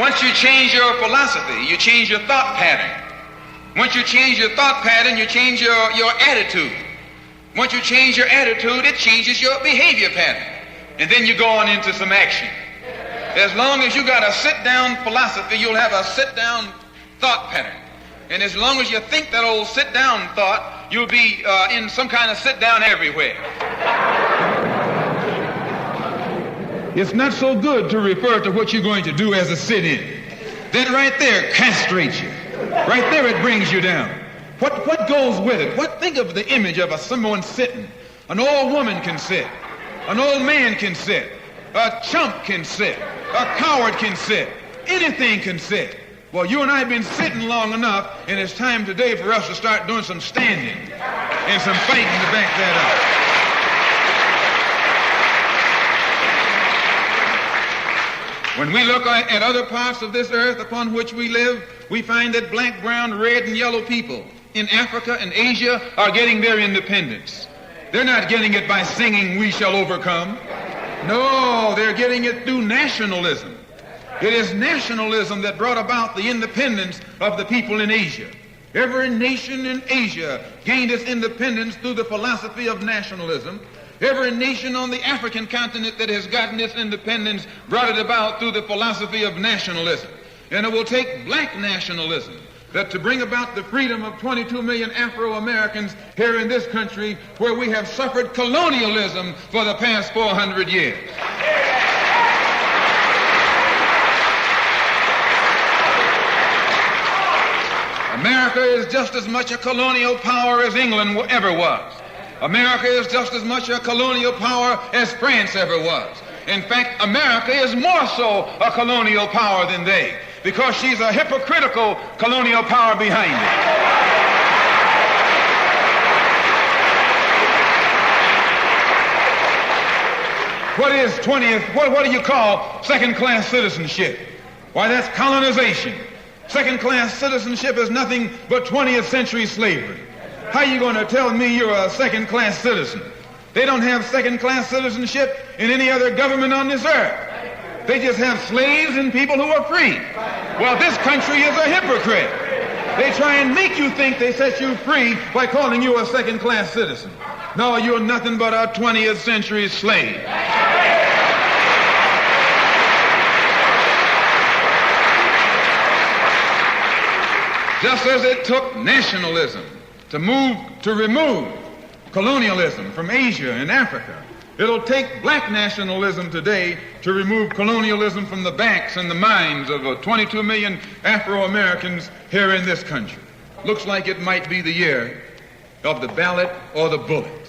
Once you change your philosophy, you change your thought pattern. Once you change your thought pattern, you change your attitude. Once you change your attitude, it changes your behavior pattern. And then you go on into some action. As long as you got a sit-down philosophy, you'll have a sit-down thought pattern. And as long as you think that old sit-down thought, you'll be in some kind of sit-down everywhere. It's not so good to refer to what you're going to do as a sit-in. That right there castrates you. Right there it brings you down. What goes with it? Think of the image of someone sitting. An old woman can sit. An old man can sit. A chump can sit. A coward can sit. Anything can sit. Well, you and I have been sitting long enough, and it's time today for us to start doing some standing and some fighting to back that up. When we look at other parts of this earth upon which we live, we find that black, brown, red, and yellow people in Africa and Asia are getting their independence. They're not getting it by singing, "We shall overcome." No, they're getting it through nationalism. It is nationalism that brought about the independence of the people in Asia. Every nation in Asia gained its independence through the philosophy of nationalism. Every nation on the African continent that has gotten its independence brought it about through the philosophy of nationalism. And it will take black nationalism to bring about the freedom of 22 million Afro-Americans here in this country where we have suffered colonialism for the past 400 years. America is just as much a colonial power as England ever was. America is just as much a colonial power as France ever was. In fact, America is more so a colonial power than they, because she's a hypocritical colonial power behind it. What do you call second-class citizenship? Why, that's colonization. Second-class citizenship is nothing but 20th century slavery. How are you going to tell me you're a second-class citizen? They don't have second-class citizenship in any other government on this earth. They just have slaves and people who are free. Well, this country is a hypocrite. They try and make you think they set you free by calling you a second-class citizen. No, you're nothing but a 20th century slave. Just as it took nationalism to remove colonialism from Asia and Africa, it'll take black nationalism today to remove colonialism from the backs and the minds of 22 million Afro-Americans here in this country. Looks like it might be the year of the ballot or the bullet.